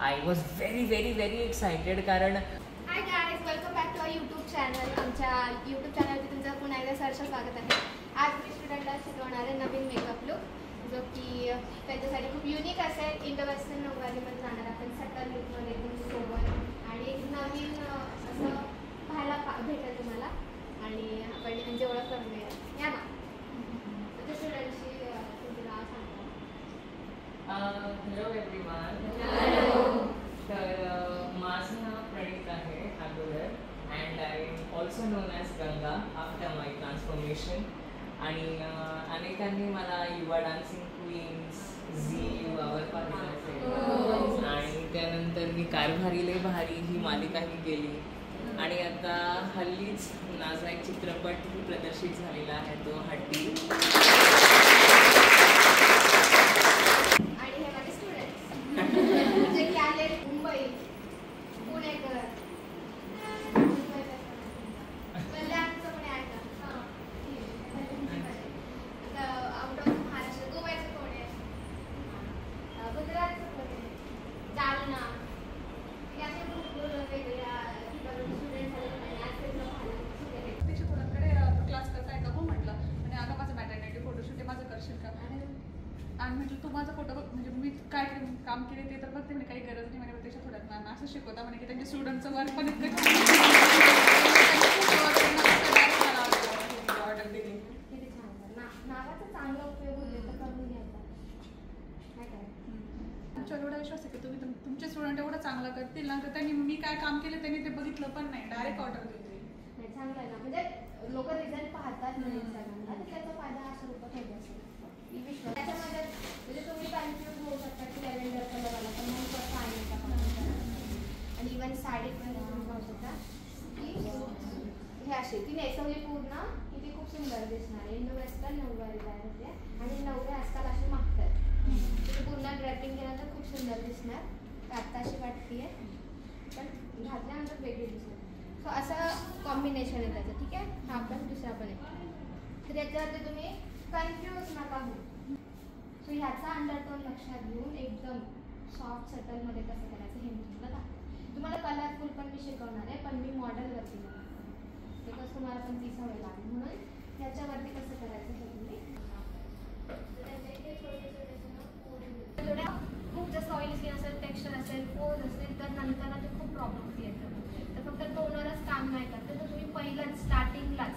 I was very excited कारण hi guys, welcome back to our YouTube channel. आमच्या YouTube चॅनलवरती तुमचं पुन्हा एकदा सहर्ष स्वागत आहे. आज मी स्टुडंटला शिकवणार आहे नवीन मेकअप लुक, जो की त्यांच्यासाठी खूप युनिक असेल. इंडो वेस्टर्न नऊवारीमध्ये जाणार आपण सटल लुकमध्ये एकदम सोबत आणि एक नवीन असं पाहायला भेटेल तुम्हाला आणि आपण त्यांची ओळख करून घेऊया. या ना तुमच्या स्टुडंटशी तुमचं नाव सांगा. Hello everyone. तर माझं नाव प्रणीत आहे अगोदर and I am also non as Ganga after my transformation. आणि अनेकांनी मला युवा डान्सिंग क्वीन्स झी युवावर पाहिलं असेल आणि त्यानंतर मी कारभारी लय भारी ही मालिकाही केली आणि आता हल्लीच माझा एक चित्रपटही प्रदर्शित झालेला आहे, तो हड्डी. आणि हे माझे स्टुडंट्स जे की आले मुंबई, पुणेकर, कल्याणचं पण आहे का? आउट ऑफ महाराष्ट्र गोव्याचं कोण आहे, गुजरातचं कोण आहे, जालना, याचे खूप वेगवेगळ्या ठिकाणी स्टुडंट झाले आणि क्लास करताय का? हो म्हटलं. आणि आता माझं मॅटर्निटी फोटोशूट आहे, माझं करशील का? आणि म्हटलं तू माझा फोटो म्हणजे मी काय काम केले ते तर बघते म्हणे, काही गरज नाही म्हणे. त्याच्या थोड्यात मॅम असं शिकवता म्हणे की त्यांच्या स्टुडंटचं वर्क पण इतकं ऑर्डर दिली. किती छान. नावाचा चांगला उपयोग होईल तर करून घ्यायचा. तुमच्यावर एवढा विश्वास आहे की तुम्ही तुमचे स्टुडंट एवढं चांगलं करतील ना, तर त्यांनी मी काय काम केलं त्यांनी ते बघितलं पण नाही, डायरेक्ट ऑर्डर दिली. नाही, चांगलं आहे ना. म्हणजे लोक रिझल्ट पाहतात ना इंस्टाग्रामला, तर त्याचा फायदा अशा रूपात होत असेल. त्याच्यामध्ये म्हणजे तुम्ही कन्फ्यूज होऊ शकता की लॅव्हेंडर कलर आला तर मग कसं आहे का आणि इव्हन साडी पण तुम्ही पाहू शकता की हे असे ती नेसवली पूर्ण की ती खूप सुंदर दिसणार आहे. इंडो वेस्टर्न नऊवारी तयार होते आणि नवरे आजकाल असे मागतात. तुम्ही पूर्ण ड्रॅपिंग केल्यानंतर खूप सुंदर दिसणार. आत्ता अशी वाटते पण घातल्यानंतर वेगळी दिसणार. सो असं कॉम्बिनेशन आहे त्याचं. ठीक आहे, हा पण दुसरा पण आहे. तर याच्यावरती तुम्ही कन्फ्यूज नका हो. सो ह्याचा अंडरटोन लक्षात घेऊन एकदम सॉफ्ट सटलमध्ये कसं करायचं हे मी तुम्हाला दाखवते. तुम्हाला कलरफुल पण मी शिकवणार आहे, पण मी मॉडेलवरती बिकॉज तुम्हाला पण ती सवय लागेल. म्हणून ह्याच्यावरती कसं करायचं हे तुम्ही थोड्या खूप जास्त ऑइल स्किन असेल, टेक्स्चर असेल, पोज असेल तर नंतर ते खूप प्रॉब्लेम्स येतात. तर फक्त टोनरच काम नाही करते, तर तुम्ही पहिलंच स्टार्टिंगलाच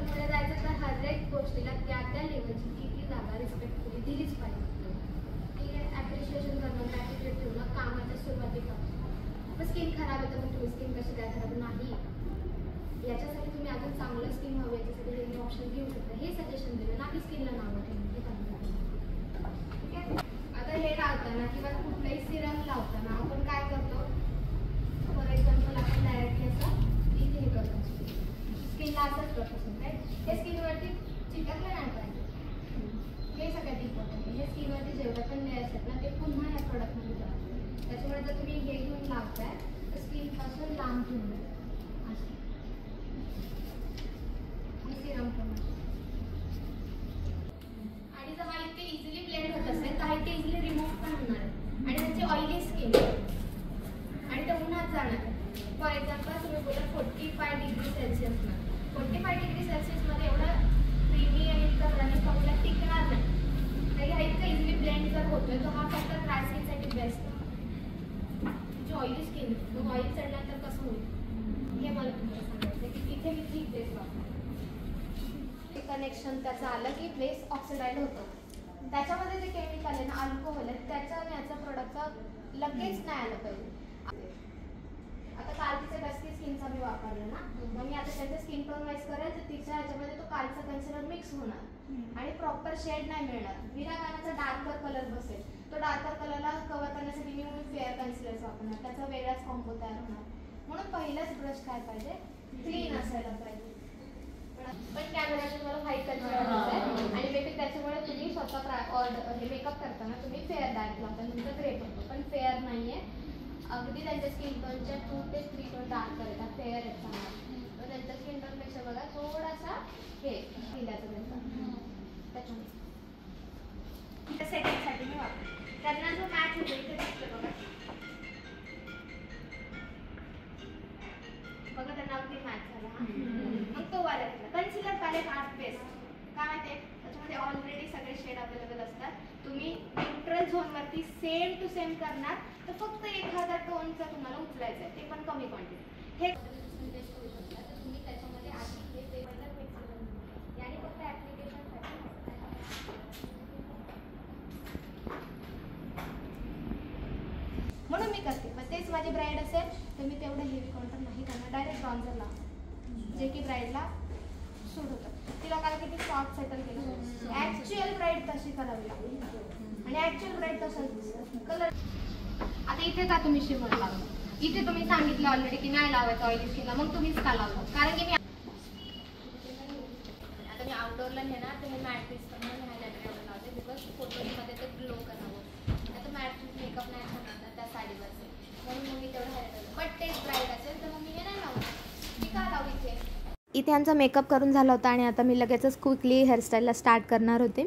पुढे जायचं तर हर एक गोष्टीला त्या लेवलची किती जागा रिस्पेक्टफुली दिलीच पाहिजे. ठीक आहे, ॲप्रिशिएशन करणं, ॲटिट्यूड ठेवणं कामाच्या सुरुवातीला. स्किन खराब आहे तर मग तुम्ही स्किन कशी काय खराब नाही, याच्यासाठी तुम्ही अजून चांगलं स्किन हवं याच्यासाठी हे ऑप्शन घेऊ शकता. हे सजेशन दिलं ना की स्किनला नावं ठेवून हे चांगलं. ठीक आहे, आता हे लावताना किंवा कुठलाही सिरम लावताना आपण काय करतो, फॉर एक्झाम्पल आपण डायरेक्टली असं इथे हे करतो, स्किनला असंच करतो. हे स्किनवरती चिकटलं नाही पाहिजे. हे सगळ्यात इम्पॉर्टंट आहे. हे स्किनवरती जेवढं पण लेअर्स आहेत ना ते पुन्हा ह्या प्रोडक्टमध्ये जातात. त्याच्यामुळे जर तुम्ही हे घेऊन लावताय तर स्किनपासून लांब घेऊन असं सिरम प्रमाणे. आणि जर हा इतके इझिली ब्लेंड होत असेल तर हा इतके इझिली रिमूव्ह पण होणार आहे. आणि त्यांची ऑइली स्किन आणि ते उन्हात जाणार आहे. फॉर एक्झाम्पल तुम्ही बोला 45 डिग्री सेल्सिअसला 45 डिग्री सेल्सिअसमध्ये एवढं क्रीमी आणि इतकं रनिंग फॉर्म्युला टिकणार नाही. तरी हा इतका इझिली ब्लेंड जर होतोय तर हा फक्त ड्राय स्किनसाठी बेस्ट आहे. जी ऑइली स्किन मग ऑइल चढल्यानंतर कसं होईल हे मला तुम्हाला सांगायचं की इथे मी थिक बेस वापरते. कनेक्शन त्याचं आलं की बेस ऑक्सिडाइड होतो. त्याच्यामध्ये जे केमिकल आहे ना, अल्कोहोल आहे, त्याच्या आणि याच्या प्रोडक्टचं लगेच नाही आलं पाहिजे. आता कालचे डस्की स्किनचा मी वापरलं ना, मग मी आता त्याचं स्किन टोन वाईज करेल तर तिच्या ह्याच्यामध्ये तो कालचा कन्सिलर मिक्स होणार आणि प्रॉपर शेड नाही मिळणार. विनाकाराचा डार्कर कलर बसेल. तो डार्कर कलरला कव्हर करण्यासाठी मी फेअर कन्सिलर्स वापरणार, त्याचा वेगळाच कॉम्बो तयार होणार. म्हणून पहिलाच ब्रश काय पाहिजे, क्लीन असायला पाहिजे. पण कॅमेऱ्यात तुम्हाला व्हाईट कलर आणि बेबी त्याच्यामुळे तुम्ही स्वतः ऑर्डर हे मेकअप करताना तुम्ही फेअर डार्क लावता, तुमचं ग्रे पडतो, पण फेअर नाही आहे. अगदी त्यांच्या स्किन टोनच्या 2 ते 3 टोन डार्क करतात, फेअर आहेत चांगला. तर त्यांच्या स्किन टोनपेक्षा बघा थोडासा हे हिल्याचं त्यांचा त्याच्यामुळे इथं सेटिंगसाठी मी वापरते. त्यांना जो मॅच होतो इथे दिसतो बघा, बघा त्यांना अगदी मॅच झाला. मग तो वाला घेतला. कन्सिलर पॅलेट आर्ट बेस काय माहिती आहे, त्याच्यामध्ये ऑलरेडी सगळे शेड अवेलेबल असतात. तुम्ही न्यूट्रल झोनवरती सेम टू सेम करणार तर फक्त 1000 टोनचा तुम्हाला उचलायचं आहे, ते पण कमी क्वांटिटी. हे तर तुम्ही त्याच्यामध्ये आधी हे पेपर मिक्स करून आणि फक्त ॲप्लिकेशनसाठी म्हणून मी करते. पण तेच माझी ब्राईड असेल तर मी तेवढं हेवी काउंटर नाही करणार, डायरेक्ट ब्रॉन्झर लावणार, जे की ब्राईडला सूट होतं. ती लोकांना किती सॉफ्ट सेटल केलं. ॲक्च्युअल ब्राईड तशी करावी लागते आणि ॲक्च्युअल ब्राईड तसंच कलर. आता इथे का तुम्ही शिमर लावलं, इथे तुम्ही सांगितलं ऑलरेडी की नाही लावायचं ऑइली स्किनला, मग तुम्हीच का लावलं, कारण की मी आता मी आउटडोअरला नेणार तर हे मॅट पीस करून मी हायलायटर लावते बिकॉज फोटोमध्ये ते ग्लो करावं. आता मॅट पीस मेकअप नाही होणार त्या साडीवरचे, म्हणून मग मी तेवढं हायलायटर. बट तेच ब्राईड असेल तर मग मी हे नाही लावणार, मी का लावू इथे. इथे आमचा मेकअप करून झाला होता आणि आता मी लगेचच क्विकली हेअरस्टाईलला स्टार्ट करणार होते.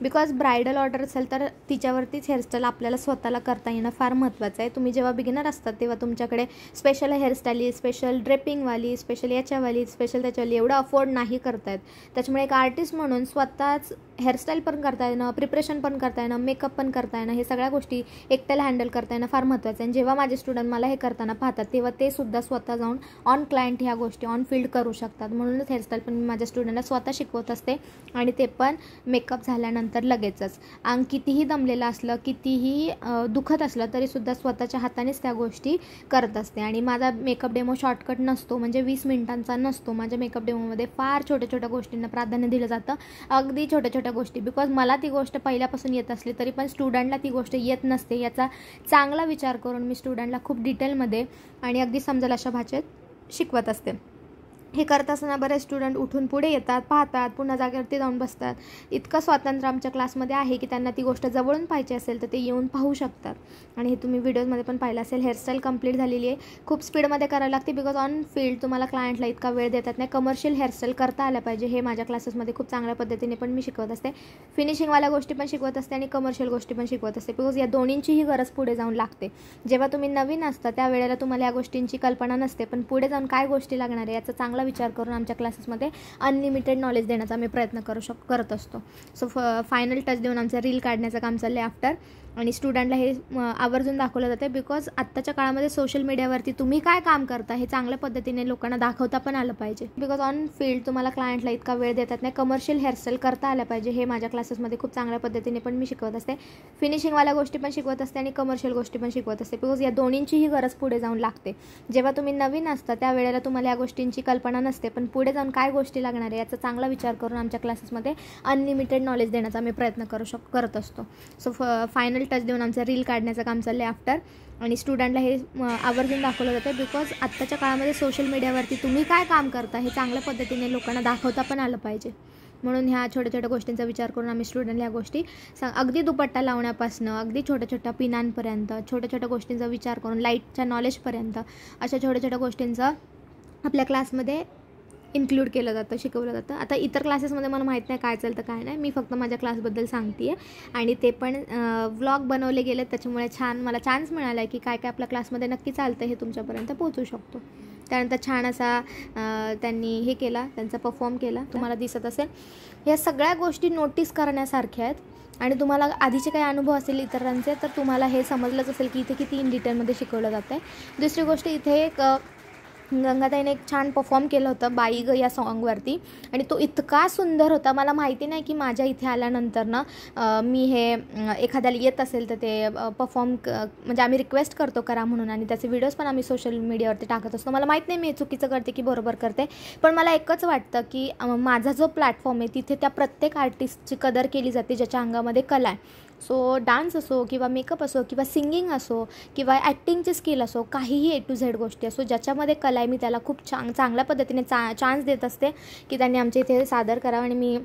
बिकॉज ब्रायडल ऑर्डर असेल तर तिच्यावरतीच हेअरस्टाईल आपल्याला स्वतःला करता येणं फार महत्त्वाचं आहे. तुम्ही जेव्हा बिगिनर असतात तेव्हा तुमच्याकडे स्पेशल हेअरस्टाईली, स्पेशल ड्रेपिंगवाली, स्पेशल याच्यावाली, स्पेशल त्याच्यावाली एवढं अफोर्ड नाही करता येत. त्याच्यामुळे एक आर्टिस्ट म्हणून स्वतःच हेअरस्टाईल पण करता येणं, प्रिपरेशन पण करता येणं, मेकअप पण करता येणं, हे सगळ्या गोष्टी एकट्याला हँडल करता येणं फार महत्त्वाचं आहे. आणि जेव्हा माझे स्टुडंट मला हे करताना पाहतात तेव्हा ते सुद्धा स्वतः जाऊन ऑन क्लायंट ह्या गोष्टी ऑन फील्ड करू शकतात. म्हणूनच हेअरस्टाईल पण मी माझ्या स्टुडंटला स्वतः शिकवत असते आणि ते पण मेकअप झाल्यानंतर लगेचच. अंग कितीही दमलेलं असलं, कितीही दुखत असलं तरीसुद्धा स्वतःच्या हातानेच त्या गोष्टी करत असते. आणि माझा मेकअप डेमो शॉर्टकट नसतो, म्हणजे 20 मिनिटांचा नसतो. माझ्या मेकअप डेमोमध्ये फार छोट्या छोट्या गोष्टींना प्राधान्य दिलं जातं, अगदी छोट्या छोट्या गोष्टी. बिकॉज मला ती गोष्ट पहिल्यापासून येत असली तरी पण स्टुडंटला ती गोष्ट येत नसते, याचा चांगला विचार करून मी स्टुडंटला खूप डिटेलमध्ये आणि अगदी समजेल अशा भाषेत शिकवत असते. हे करत असताना बरेच स्टुडंट उठून पुढे येतात, पाहतात, पुन्हा जागेवरती जाऊन बसतात. इतकं स्वातंत्र्य आमच्या क्लासमध्ये आहे की त्यांना ती गोष्ट जवळून पाहिजे असेल तर ते येऊन पाहू शकतात. आणि हे तुम्ही व्हिडिओजमध्ये पण पाहिलं असेल. हेअरस्टाईल कंप्लीट झालेली आहे. खूप स्पीडमध्ये करायला लागते बिकॉज ऑन फील्ड तुम्हाला क्लायंटला इतका वेळ देतात नाही. कमर्शियल हेअरस्टाईल करता आल्या पाहिजे हे माझ्या क्लासेसमध्ये खूप चांगल्या पद्धतीने पण मी शिकवत असते. फिनिशिंगवाल्या गोष्टी पण शिकवत असते आणि कमर्शियल गोष्टी पण शिकवत असते बिकॉज या दोन्हींचीही गरज पुढे जाऊन लागते. जेव्हा तुम्ही नवीन असता त्यावेळेला तुम्हाला या गोष्टींची कल्पना नसते, पण पुढे जाऊन काय गोष्टी लागणार आहे याचा चांगला विचार करून आमच्या क्लासेसमध्ये अनलिमिटेड नॉलेज देण्याचा आम्ही प्रयत्न करत असतो. सो फायनल टच देऊन आमचं रील काढण्याचं काम चाललं आहे आफ्टर. आणि स्टुडंटला हे आवर्जून दाखवलं जाते बिकॉज आत्ताच्या काळामध्ये सोशल मीडियावरती तुम्ही काय काम करता हे चांगल्या पद्धतीने लोकांना दाखवता पण आलं पाहिजे. बिकॉज ऑन फील्ड तुम्हाला क्लायंटला इतका वेळ देतात नाही. कमर्शियल हेअरस्टाईल करता आल्या पाहिजे हे माझ्या क्लासेसमध्ये खूप चांगल्या पद्धतीने पण मी शिकवत असते. फिनिशिंगवाल्या गोष्टी पण शिकवत असते आणि कमर्शियल गोष्टी पण शिकवत असते बिकॉज या दोन्हींचीही गरज पुढे जाऊन लागते. जेव्हा तुम्ही नवीन असता त्यावेळेला तुम्हाला या गोष्टींची कल्पना नसते, पण पुढे जाऊन काय गोष्टी लागणार आहे याचा चांगला विचार करून आमच्या क्लासेसमध्ये अनलिमिटेड नॉलेज देण्याचा आम्ही प्रयत्न करत असतो. सो फायनल टच देऊन आमचं रील काढण्याचं काम चाललं आहे आफ्टर. आणि स्टुडंटला हे आवर्जून दाखवलं जातं बिकॉज आत्ताच्या काळामध्ये सोशल मीडियावरती तुम्ही काय काम करता हे चांगल्या पद्धतीने लोकांना दाखवता पण आलं पाहिजे. म्हणून ह्या छोट्या छोट्या गोष्टींचा विचार करून आम्ही स्टुडंटला ह्या गोष्टी अगदी दुपट्टा लावण्यापासून अगदी छोट्या छोट्या पिनांपर्यंत छोट्या छोट्या गोष्टींचा विचार करून लाईटच्या नॉलेजपर्यंत अशा छोट्या छोट्या गोष्टींचा आपल्या क्लासमध्ये इन्क्लूड केलं जातं, शिकवलं जातं. आता इतर क्लासेसमध्ये मला माहीत नाही काय चालतं काय नाही, मी फक्त माझ्या क्लासबद्दल सांगते आहे. आणि ते पण व्लॉग बनवले गेले त्याच्यामुळे मला चान्स मिळाला आहे की काय काय आपल्या क्लासमध्ये नक्की चालतं हे तुमच्यापर्यंत पोहोचू शकतो. त्यानंतर छान असा त्यांनी हे केला, त्यांचा परफॉर्म केला, तुम्हाला दिसत असेल. या सगळ्या गोष्टी नोटीस करण्यासारख्या आहेत आणि तुम्हाला आधीचे काही अनुभव असेल इतरांचे तर तुम्हाला हे समजलंच असेल की इथे किती इन डिटेलमध्ये शिकवलं जातं आहे. दुसरी गोष्ट, इथे एक गंगाताईने एक छान परफॉर्म केलं होतं बाई ग या सॉन्गवरती आणि तो इतका सुंदर होता. मला माहिती नाही की माझ्या इथे आल्यानंतर ना मी हे एखाद्याला येत असेल तर ते परफॉर्म म्हणजे आम्ही रिक्वेस्ट करतो करा म्हणून आणि त्याचे व्हिडिओज पण आम्ही सोशल मीडियावरती टाकत असतो. मला माहीत नाही मी चुकीचं करते की बरोबर करते, पण मला एकच वाटतं की माझा जो प्लॅटफॉर्म आहे तिथे त्या प्रत्येक आर्टिस्टची कदर केली जाते ज्याच्या अंगामध्ये कला आहे. सो डान्स असो किंवा मेकअप असो किंवा सिंगिंग असो किंवा ॲक्टिंगचे स्किल असो, काहीही A to Z गोष्टी असो ज्याच्यामध्ये कला आहे, मी त्याला खूप चांगल्या पद्धतीने चान्स देत असते की त्यांनी आमच्या इथे सादर करावं. आणि मी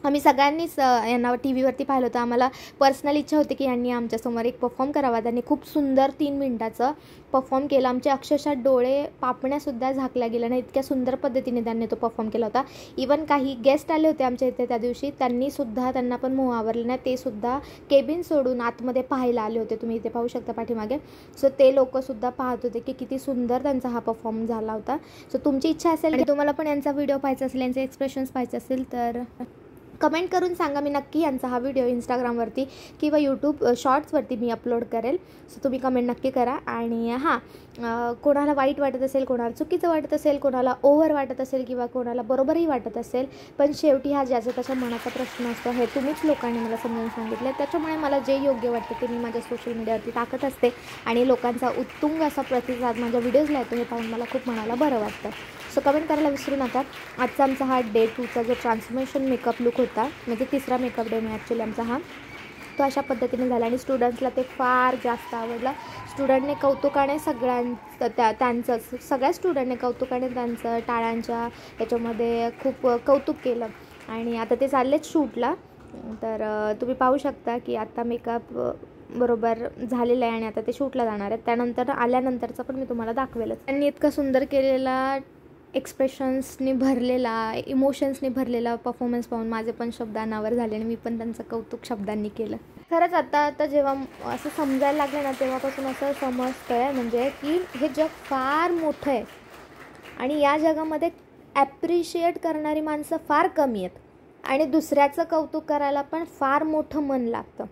आम्ही सगळ्यांनीच यांना टी व्हीवरती पाहिलं होतं. आम्हाला पर्सनल इच्छा होती की यांनी आमच्यासमोर एक परफॉर्म करावा. त्यांनी खूप सुंदर 3 मिनिटाचं परफॉर्म केलं. आमचे अक्षरशः डोळे पापण्यासुद्धा झाकल्या गेल्या नाही, इतक्या सुंदर पद्धतीने त्यांनी तो परफॉर्म केला होता. इवन काही गेस्ट आले होते आमच्या इथे त्या दिवशी, त्यांना पण मोह आवरले नाही. ते सुद्धा केबिन सोडून आतमध्ये पाहायला आले होते. तुम्ही इथे पाहू शकता पाठीमागे. सो ते लोकंसुद्धा पाहत होते की किती सुंदर त्यांचा हा परफॉर्म झाला होता. सो तुमची इच्छा असेल आणि तुम्हाला पण यांचा व्हिडिओ पाहायचा असेल, यांचे एक्सप्रेशन्स पाहायचे असेल तर कमेंट करून सांगा. मी नक्की यांचा हा व्हिडिओ इंस्टाग्रामवरती किंवा यूट्यूब शॉर्ट्सवरती मी अपलोड करेल. सो तुम्ही कमेंट नक्की करा. आणि हां, कोणाला वाईट वाटत असेल, कोणाला चुकीचं वाटत असेल, कोणाला ओव्हर वाटत असेल किंवा कोणाला बरोबरही वाटत असेल, पण शेवटी हा ज्याचा त्याच्या मनाचा प्रश्न असतो हे तुम्हीच लोकांनी मला समजून सांगितलं. त्याच्यामुळे मला जे योग्य वाटतं ते मी माझ्या सोशल मीडियावरती टाकत असते आणि लोकांचा उत्तुंग असा प्रतिसाद माझ्या व्हिडिओजला येतो हे पाहून मला खूप मनाला बरं वाटतं. सो कमेंट करायला विसरू नका. आजचा आमचा हा डे 2चा जो ट्रान्सफॉर्मेशन मेकअप लुक होता, म्हणजे 3रा मेकअप डे मी ॲक्च्युली आमचा हा, तो अशा पद्धतीने झाला आणि स्टुडंट्सला ते फार जास्त आवडलं. स्टुडंटने कौतुकाने त्यांचं सगळ्या स्टुडंटने कौतुकाने त्यांचं टाळ्यांच्या याच्यामध्ये खूप कौतुक केलं. आणि आता ते चाललेच शूटला. तर तुम्ही पाहू शकता की आता मेकअप बरोबर झालेलं आहे आणि आता ते शूटला जाणार आहेत. त्यानंतर आल्यानंतरचं पण मी तुम्हाला दाखवेलच. त्यांनी इतका सुंदर केलेला, एक्सप्रेशन्सनी भरलेला, इमोशन्सनी भरलेला परफॉर्मन्स पाहून माझे पण शब्द अनावर झाले आणि मी पण त्यांचं कौतुक शब्दांनी केलं. खरंच आता जेव्हा असं समजायला लागलं ना तेव्हापासून असं समजतं आहे म्हणजे की हे जग फार मोठं आहे आणि या जगामध्ये ॲप्रिशिएट करणारी माणसं फार कमी आहेत आणि दुसऱ्याचं कौतुक करायला पण फार मोठं मन लागतं.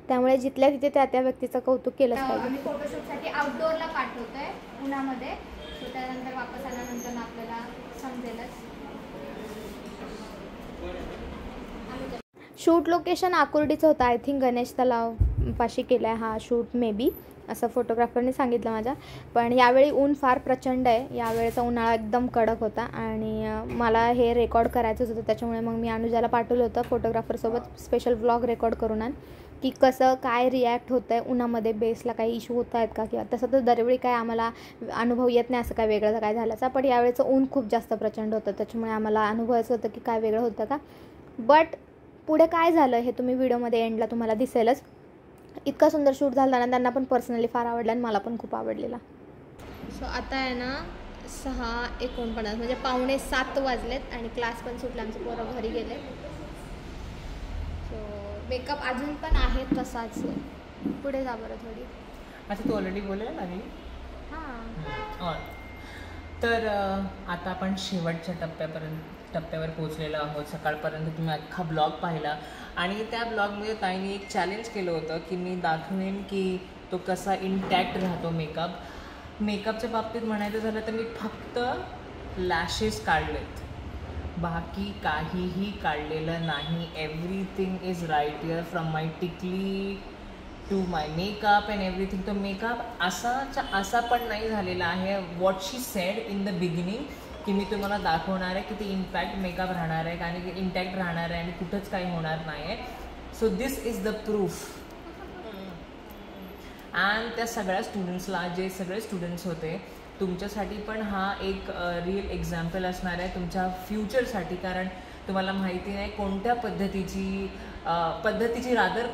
त्यामुळे जिथल्या तिथे त्या व्यक्तीचं कौतुक केलंच पाहिजे. आम्ही फोटोशूटसाठी आउटडोअरला पाठवतोय उन्हामध्ये. सो त्यानंतर वापस आल्यानंतर आपल्याला समजेलच. शूट लोकेशन आकुर्डीचं होतं. आय थिंक गणेश तलाव पाशी केला आहे हा शूट मे बी, असं फोटोग्राफरने सांगितलं माझ्या. पण यावेळी ऊन फार प्रचंड आहे. यावेळेचा उन्हाळा एकदम कडक होता आणि मला हे रेकॉर्ड करायचंच होतं. त्याच्यामुळे मग मी अनुजाला पाठवलं होतं फोटोग्राफरसोबत स्पेशल व्लॉग रेकॉर्ड करून आण की कसं काय रिॲक्ट होतं आहे उन्हामध्ये, बेसला काही इश्यू होत आहेत का किंवा तसं तर दरवेळी काय आम्हाला अनुभव येत नाही असं काय वेगळं काय झाल्याचा. पण यावेळेचं ऊन खूप जास्त प्रचंड होतं त्याच्यामुळे आम्हाला अनुभवायचं होतं की काय वेगळं होतं का. बट पुढे काय झालं हे तुम्ही व्हिडिओमध्ये एंडला तुम्हाला दिसेलच. इतका सुंदर शूट झाला ना, त्यांना पण पर्सनली फार आवडला आणि मला पण खूप आवडलेला. सो आता आहे ना 6:49 म्हणजे 6:45 वाजलेत आणि क्लास पण सुटला, आमचे पोरं घरी गेले. सो मेकअप अजून पण आहे तसाच. पुढे जा बरं थोडी. अच्छा, तू ऑलरेडी बोलायला लागली. हां, तर आता आपण शेवटच्या टप्प्यावर पोहोचलेलो आहोत. सकाळपर्यंत तुम्ही अख्खा ब्लॉग पाहिला आणि त्या ब्लॉगमध्ये ताईने एक चॅलेंज केलं होतं की मी दाखवेन की तो कसा इंटॅक्ट राहतो मेकअपच्या बाबतीत म्हणायचं झालं तर मी फक्त लॅशेस काढलेत, बाकी काहीही काढलेलं नाही. Everything is right here, from my tikli to my makeup and everything. तो मेकअप असा पण नाही झालेला आहे. What she said in the beginning की मी तुम्हाला दाखवणार आहे की ती इम्पॅक्ट मेकअप राहणार आहे आणि इंटॅक्ट राहणार आहे आणि कुठंच काही होणार नाही आहे. So this is the proof. And त्या सगळ्या स्टुडंट्सला, जे सगळे स्टुडंट्स होते, तुमच्यासाठी पण हा एक रिअल एक्झाम्पल असणार आहे तुमच्या फ्युचरसाठी. कारण तुम्हाला माहिती नाही कोणत्या पद्धतीची रादर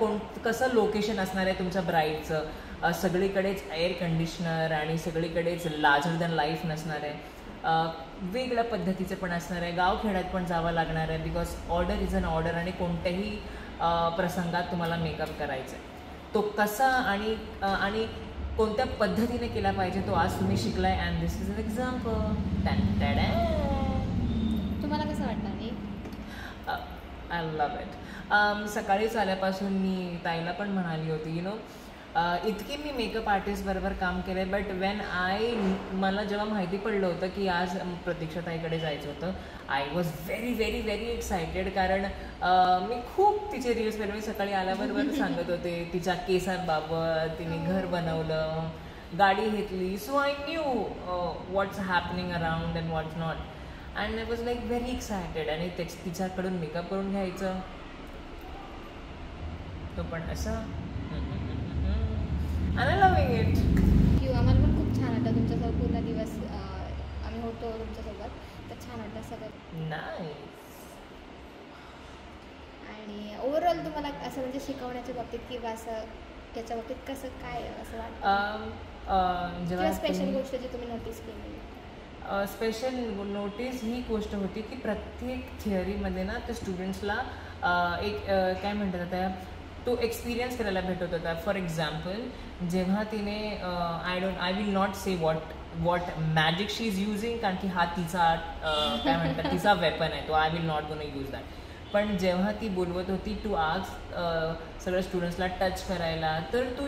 कसं लोकेशन असणार आहे तुमच्या ब्राईडचं. सगळीकडेच एअर कंडिशनर आणि सगळीकडेच लार्जर दॅन लाईफ नसणार आहे. वेगळ्या पद्धतीचं पण असणार आहे. गावखेड्यात पण जावं लागणार आहे because order is an order आणि कोणत्याही प्रसंगात तुम्हाला मेकअप करायचा आहे. तो कसा आणि कोणत्या पद्धतीने केला पाहिजे तो आज तुम्ही शिकलाय. And this is an example. तुम्हाला कसं वाटतं? I love it. सकाळीच आल्यापासून मी ताईला पण म्हणाली होती इतकी मी मेकअप आर्टिस्टबरोबर काम केलं आहे. बट मला जेव्हा माहिती पडलं होतं की आज प्रतीक्षा ताईकडे जायचं होतं, I was very very very excited. कारण मी खूप तिचे रील्स मी सकाळी आल्याबरोबर सांगत होते तिच्या केसांबाबत. तिने घर बनवलं, गाडी घेतली. So I new what's happening around and what's not. And I was like very excited. आणि तिच्याकडून मेकअप करून घ्यायचं, तो पण असं. And I'm loving it. आम्हाला पण खूप छान वाटतं तुमच्यासोबत पूर्ण दिवस आम्ही होतो तुमच्यासोबत, तर छान वाटतं सगळं. Nice. आणि ओव्हरऑल तुम्हाला असं म्हणजे शिकवण्याच्या बाबतीत किंवा असं त्याच्या बाबतीत कसं काय असं वाटतं जेव्हा स्पेशल गोष्ट जी तुम्ही नोटीस केली? स्पेशल नोटीस ही गोष्ट होती की प्रत्येक थिअरीमध्ये ना त्या स्टुडंट्सला एक काय म्हणतात आता तो एक्सपिरियन्स करायला भेटत होता. फॉर एक्झाम्पल जेव्हा तिने I will not say what magic she is using, कारण की हा तिचा काय म्हणतात तिचा वेपन आहे, तो I will not gonna use that. पण जेव्हा ती बोलवत होती टू आस्क सगळ्या स्टुडंट्सला टच करायला, तर तू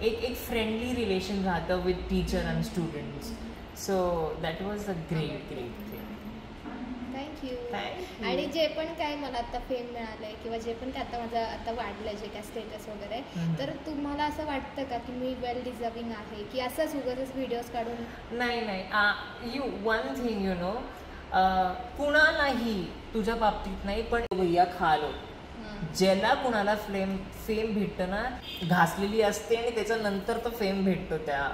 एक फ्रेंडली रिलेशन राहतं with teacher and students. So that was a great thing. Thank you. आणि जे पण काय मला आता फेम मिळालंय किंवा जे पण काय आता माझं आता वाढलंय जे काय स्टेटस वगैरे, तर तुम्हाला असं वाटतं का की मी वेल डिझर्विंग आहे की असंच उगाच व्हिडिओज काढून? नाही वन थिंग कुणालाही तुझ्या बाबतीत नाही पण भैया खालो, ज्याला कुणाला फेम भेटतं ना घासलेली असते आणि त्याच्यानंतर तो फेम भेटतो त्या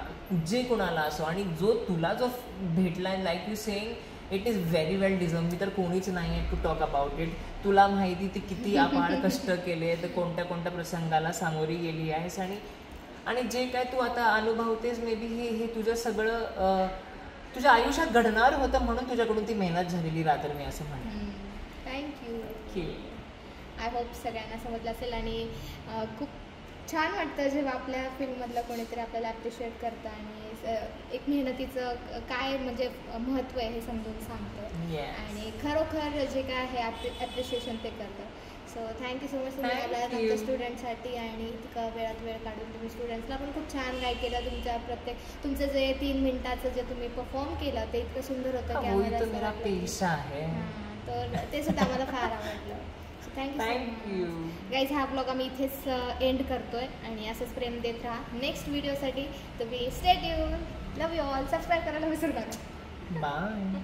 जे कुणाला असो, आणि जो तुला जो भेटलाय like you saying it is very well deserve. मी तर कोणीच नाही आहे टू टॉक अबाउट इट. तुला माहिती ती किती आपण कष्ट केले, तर कोणत्या कोणत्या प्रसंगाला सामोरी गेली आहेस, आणि जे काय तू आता अनुभवतेस मे बी हे तुझं सगळं तुझ्या आयुष्यात घडणार होतं म्हणून तुझ्याकडून ती मेहनत झालेली राहते, मी असं म्हणेन. थँक्यू. आय होप सगळ्यांना समजलं असेल आणि खूप छान वाटतं जेव्हा आपल्या फिल्ममधलं कोणीतरी आपल्याला ॲप्रिशिएट करतं आणि एक मेहनतीचं काय म्हणजे महत्त्व आहे हे समजून सांगतं आणि खरोखर जे काय आहे ॲप्रिशिएशन ते करतं. सो थँक्यू सो मच तुम्ही आला आमच्या स्टुडंटसाठी आणि इतका वेळात वेळ काढून तुम्ही स्टुडंट्सला पण खूप छान काय केलं. तुमचं जे 3 मिनिटाचं जे तुम्ही परफॉर्म केलं ते इतकं सुंदर होतं की तर ते सुद्धा आम्हाला फार आवडलं. थँक्यू. गाईज हा ब्लॉग आम्ही इथेच एंड करतोय आणि असंच प्रेम देत राहा. नेक्स्ट व्हिडिओसाठी तुम्ही stay tune. Love you all. Subscribe करायला विसरू नका. बाय.